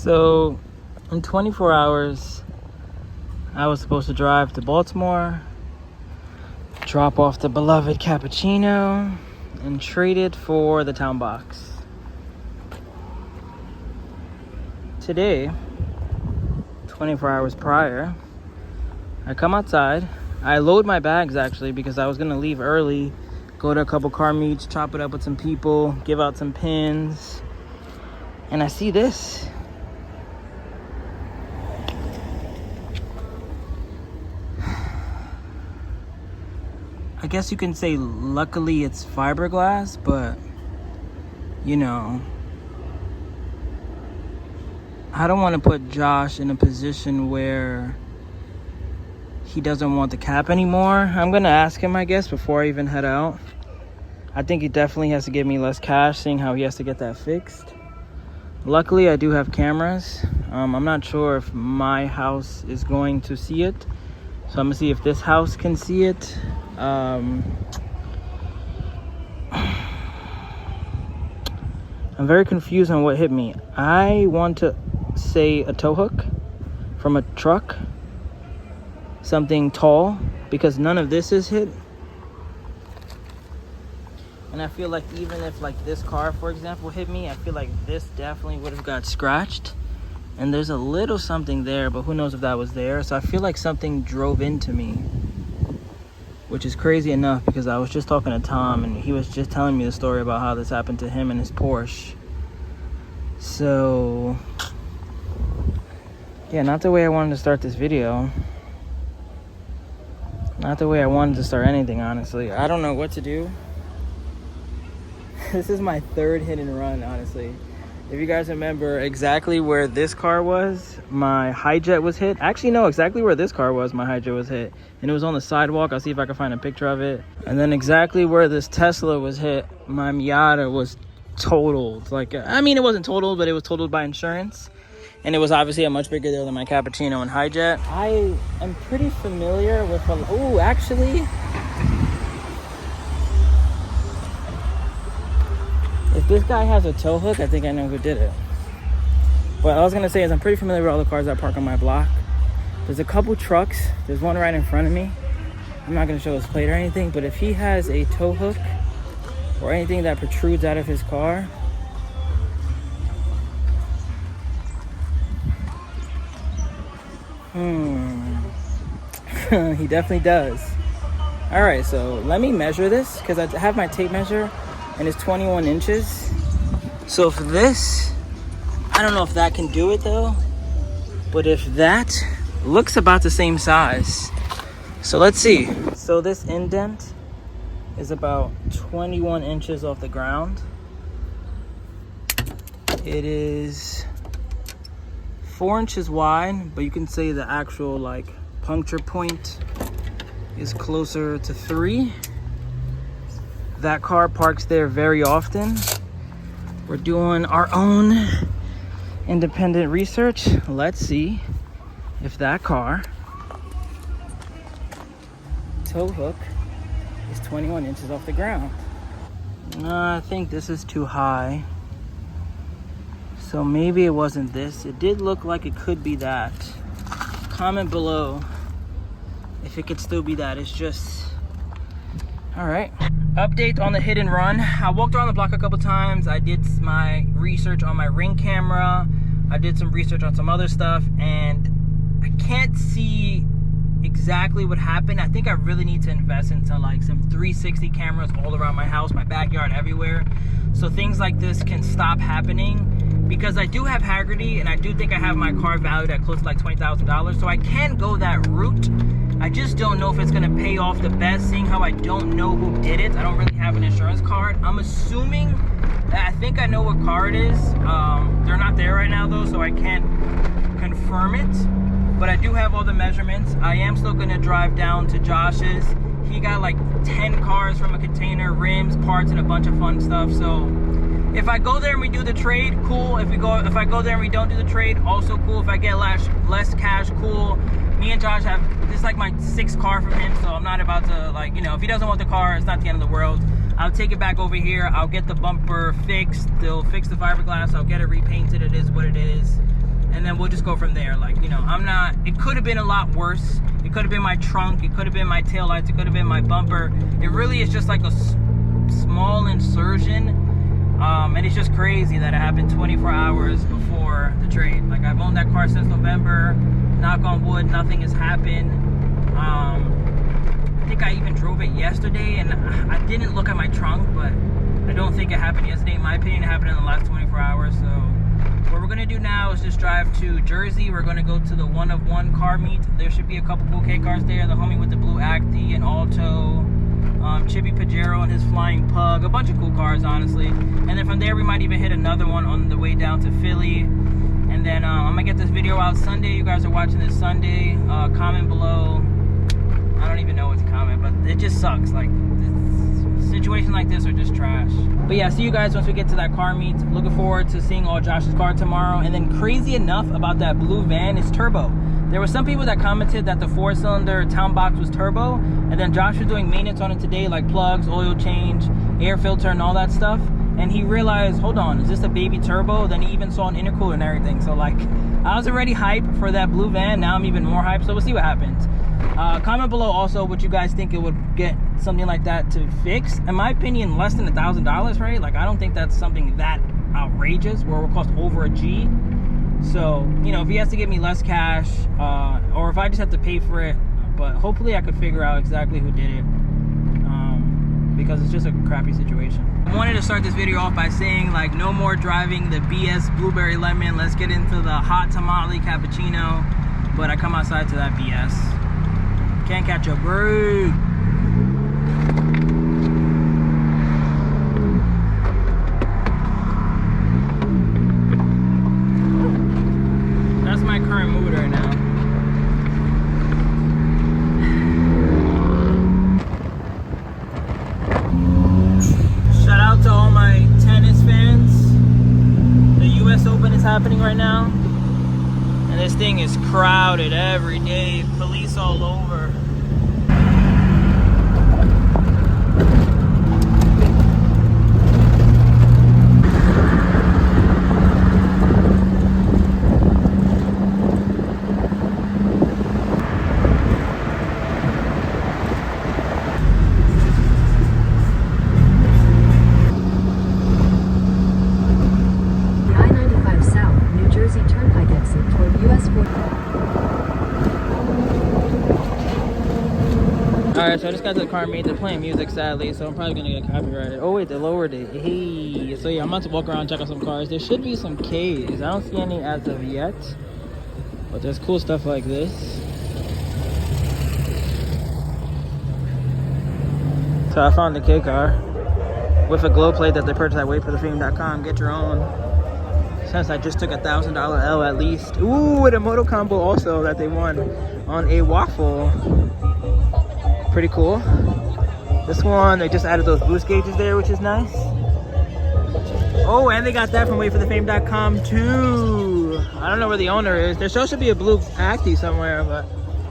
So in 24 hours, I was supposed to drive to Baltimore, drop off the beloved cappuccino, and trade it for the town box. Today, 24 hours prior, I come outside. I load my bags actually because I was gonna leave early, go to a couple car meets, chop it up with some people, give out some pins, and I see this. I guess you can say luckily it's fiberglass, but you know, I don't want to put Josh in a position where he doesn't want the cap anymore. I'm gonna ask him, I guess, before I even head out. I think he definitely has to give me less cash, seeing how he has to get that fixed. Luckily, I do have cameras. I'm not sure if my house is going to see it, so I'm gonna see if this house can see it. I'm very confused on what hit me. I want to say a tow hook from a truck, something tall, because none of this is hit. And I feel like even if like this car, for example, hit me, I feel like this definitely would have got scratched. And there's a little something there, but who knows if that was there. So I feel like something drove into me, which is crazy enough because I was just talking to Tom and he was just telling me the story about how this happened to him and his Porsche. So yeah, not the way I wanted to start this video. Not the way I wanted to start anything, honestly. I don't know what to do. This is my third hit and run, honestly. If you guys remember exactly where this car was, my Hijet was hit. I actually know exactly where this car was, my Hijet was hit. And it was on the sidewalk. I'll see if I can find a picture of it. And then exactly where this Tesla was hit, my Miata was totaled. Like, I mean, it wasn't totaled, but it was totaled by insurance. And it was obviously a much bigger deal than my Cappuccino and Hijet. I am pretty familiar with, oh, actually, if this guy has a tow hook, I think I know who did it. What I was gonna say is I'm pretty familiar with all the cars that park on my block. There's a couple trucks. There's one right in front of me. I'm not gonna show his plate or anything, but if he has a tow hook or anything that protrudes out of his car, he definitely does. All right, so let me measure this because I have my tape measure and it's 21 inches. So if this, I don't know if that can do it though, but if that looks about the same size. So let's see. So this indent is about 21 inches off the ground. It is 4 inches wide, but you can say the actual like puncture point is closer to 3. That car parks there very often. We're doing our own independent research. Let's see if that car tow hook is 21 inches off the ground. No, I think this is too high. So maybe it wasn't this. It did look like it could be that. Comment below if it could still be that. It's just, all right. Update on the hit and run. I walked around the block a couple times. I did my research on my Ring camera. I did some research on some other stuff, and I can't see exactly what happened. I think I really need to invest into like some 360 cameras all around my house, my backyard, everywhere, so things like this can stop happening, because I do have Haggerty and I do think I have my car valued at close to like $20,000, so I can go that route. I just don't know if it's gonna pay off the best, seeing how I don't know who did it. I don't really have an insurance card. I'm assuming, I think I know what car it is. They're not there right now though, so I can't confirm it. But I do have all the measurements. I am still gonna drive down to Josh's. He got like 10 cars from a container, rims, parts, and a bunch of fun stuff. So if I go there and we do the trade, cool. If I go there and we don't do the trade, also cool. If I get less cash, cool. Me and Josh have, this is like my 6th car from him, so I'm not about to, like, you know, if he doesn't want the car, it's not the end of the world. I'll take it back over here. I'll get the bumper fixed. They'll fix the fiberglass. I'll get it repainted. It is what it is. and then we'll just go from there. Like, you know, it could have been a lot worse. It could have been my trunk, it could have been my taillights, it could have been my bumper. It really is just like a small incision, and it's just crazy that it happened 24 hours before the trade. Like, I've owned that car since November. Knock on wood, nothing has happened. I think I even drove it yesterday, and I didn't look at my trunk, but I don't think it happened yesterday. In my opinion, it happened in the last 24 hours. So what we're gonna do now is just drive to Jersey. We're gonna go to the One of One car meet. There should be a couple cool K cars there. The homie with the blue Acti and Alto, Chippy Pajero and his flying pug, a bunch of cool cars, honestly. And then from there we might even hit another one on the way down to Philly. And then I'm gonna get this video out Sunday. You guys are watching this Sunday. Comment below. I don't even know what to comment, but it just sucks. Like, situations like this are just trash. But yeah, see you guys once we get to that car meet. Looking forward to seeing all Josh's car tomorrow. And then crazy enough about that blue van is turbo. There were some people that commented that the 4-cylinder town box was turbo, and then Josh was doing maintenance on it today, like plugs, oil change, air filter, and all that stuff. And he realized, hold on, is this a baby turbo? Then he even saw an intercooler and everything. So like, I was already hyped for that blue van. Now I'm even more hyped. So we'll see what happens. Comment below also what you guys think it would get something like that to fix. In my opinion, less than $1,000, right? Like, I don't think that's something that outrageous where it will cost over a G. So, you know, if he has to give me less cash, or if I just have to pay for it, but hopefully I could figure out exactly who did it, because it's just a crappy situation. I wanted to start this video off by saying, like, no more driving the BS blueberry lemon. Let's get into the hot tamale cappuccino. But I come outside to that BS. Can't catch a break. That's my current mood right now. Shout out to all my tennis fans. The US Open is happening right now. And this thing is crowded every day. Police all over. Alright, so I just got to the car meet. They're playing music, sadly, so I'm probably gonna get copyrighted. Oh wait, they lowered it. Hey, so yeah, I'm about to walk around, check out some cars. There should be some Ks. I don't see any as of yet, but there's cool stuff like this. So I found the K car with a glow plate that they purchased at WayBeforeTheFame.com. Get your own. Since I just took $1,000 L at least. Ooh, and a moto combo also that they won on a waffle. Pretty cool. This one, they just added those boost gauges there, which is nice. Oh, and they got that from WayBeforeTheFame.com too. I don't know where the owner is. There still should be a blue Acti somewhere, but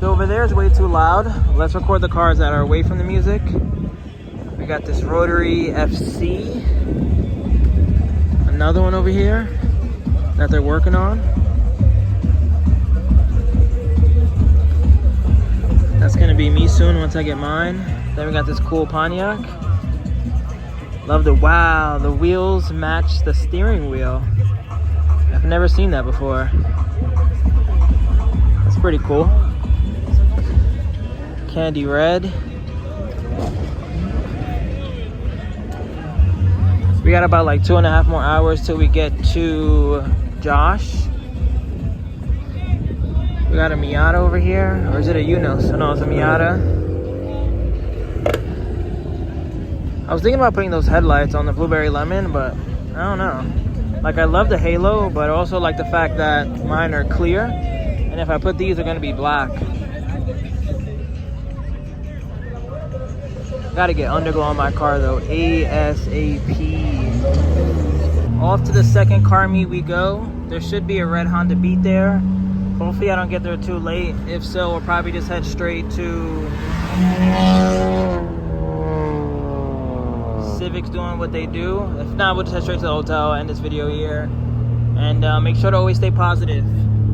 over there is way too loud. Let's record the cars that are away from the music. We got this rotary FC. Another one over here that they're working on. That's gonna be me soon once I get mine. Then we got this cool Pontiac. Love the, wow, the wheels match the steering wheel. I've never seen that before. That's pretty cool. Candy red. We got about like 2.5 more hours till we get to Josh. We got a Miata over here, or is it a Unos? Oh, no, it's a Miata. I was thinking about putting those headlights on the blueberry lemon, but I don't know. Like, I love the halo, but also like the fact that mine are clear, and if I put these, they're gonna be black. Gotta get underglow on my car though, ASAP. Off to the second car meet we go. There should be a red Honda Beat there. Hopefully I don't get there too late. If so, we'll probably just head straight to Civic's doing what they do. If not, we'll just head straight to the hotel, end this video here. And make sure to always stay positive.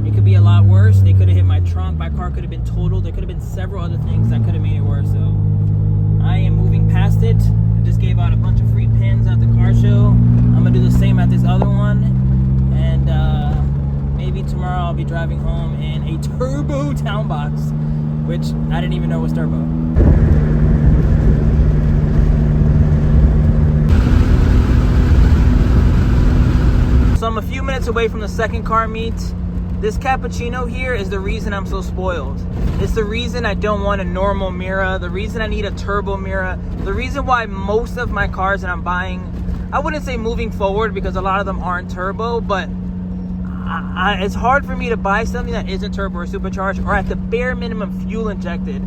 It could be a lot worse. They could have hit my trunk. My car could have been totaled. There could have been several other things that could have made it worse. So I am moving past it. I just gave out a bunch of free pins at the car show. I'm gonna do the same at this other one. And maybe tomorrow I'll be driving home in a turbo town box, which I didn't even know was turbo. So I'm a few minutes away from the second car meet. This cappuccino here is the reason I'm so spoiled. It's the reason I don't want a normal Mira, the reason I need a turbo Mira, the reason why most of my cars that I'm buying, I wouldn't say moving forward because a lot of them aren't turbo, but it's hard for me to buy something that isn't turbo or supercharged or at the bare minimum fuel injected.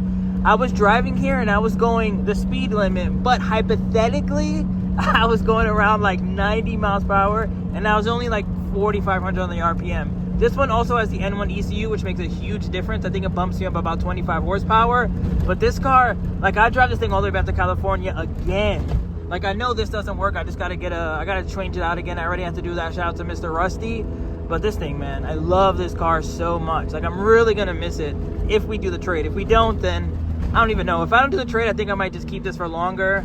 I was driving here and I was going the speed limit, but hypothetically, I was going around like 90 miles per hour and I was only like 4,500 on the RPM. This one also has the N1 ECU, which makes a huge difference. I think it bumps you up about 25 horsepower. But this car, like I drive this thing all the way back to California again. Like I know this doesn't work. I just gotta I gotta change it out again. I already have to do that. Shout out to Mr. Rusty. But this thing, man, I love this car so much. Like I'm really gonna miss it if we do the trade. If we don't, then I don't even know. If I don't do the trade, I think I might just keep this for longer.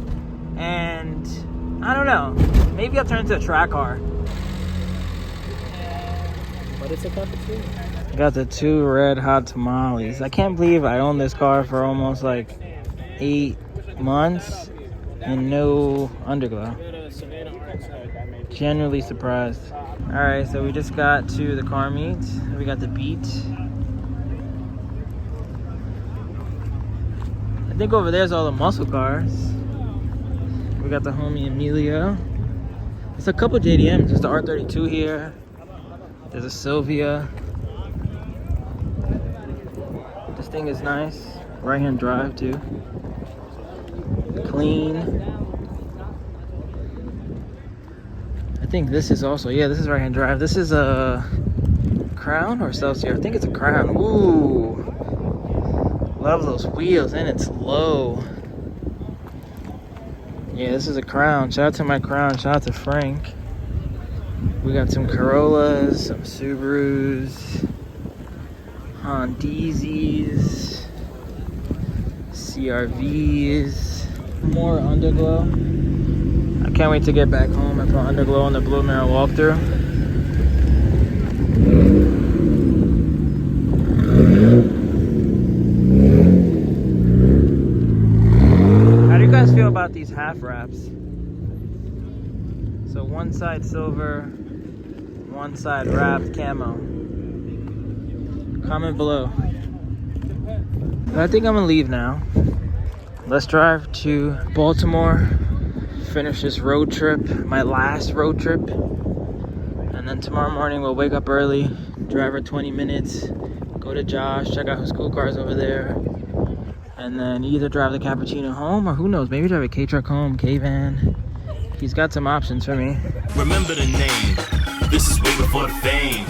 And I don't know. Maybe I'll turn it into a track car. But it's a cappuccino. Got the 2 red hot tamales. I can't believe I owned this car for almost like 8 months and no underglow. Genuinely surprised. All right, so we just got to the car meet. We got the Beat. I think over there's all the muscle cars. We got the homie Emilio. There's a couple JDMs. There's the R32 here. There's a Sylvia. This thing is nice. Right-hand drive too. Clean. I think this is also, yeah, this is right-hand drive. This is a Crown or Celsior. I think it's a Crown. Ooh. Love those wheels and it's low. Yeah, this is a Crown. Shout out to my Crown. Shout out to Frank. We got some Corollas, some Subarus, Hondizis, CRVs, more underglow. I can't wait to get back home and put underglow on the Blue Mirror walkthrough. How do you guys feel about these half wraps? So one side silver, one side wrapped camo. Comment below. But I think I'm gonna leave now. Let's drive to Baltimore, finish this road trip, my last road trip. And then tomorrow morning we'll wake up early, drive for 20 minutes, go to Josh, check out his cool cars over there. And then either drive the Cappuccino home or who knows, maybe drive a K-Truck home, K-Van. He's got some options for me. Remember the name. This is way before the fame.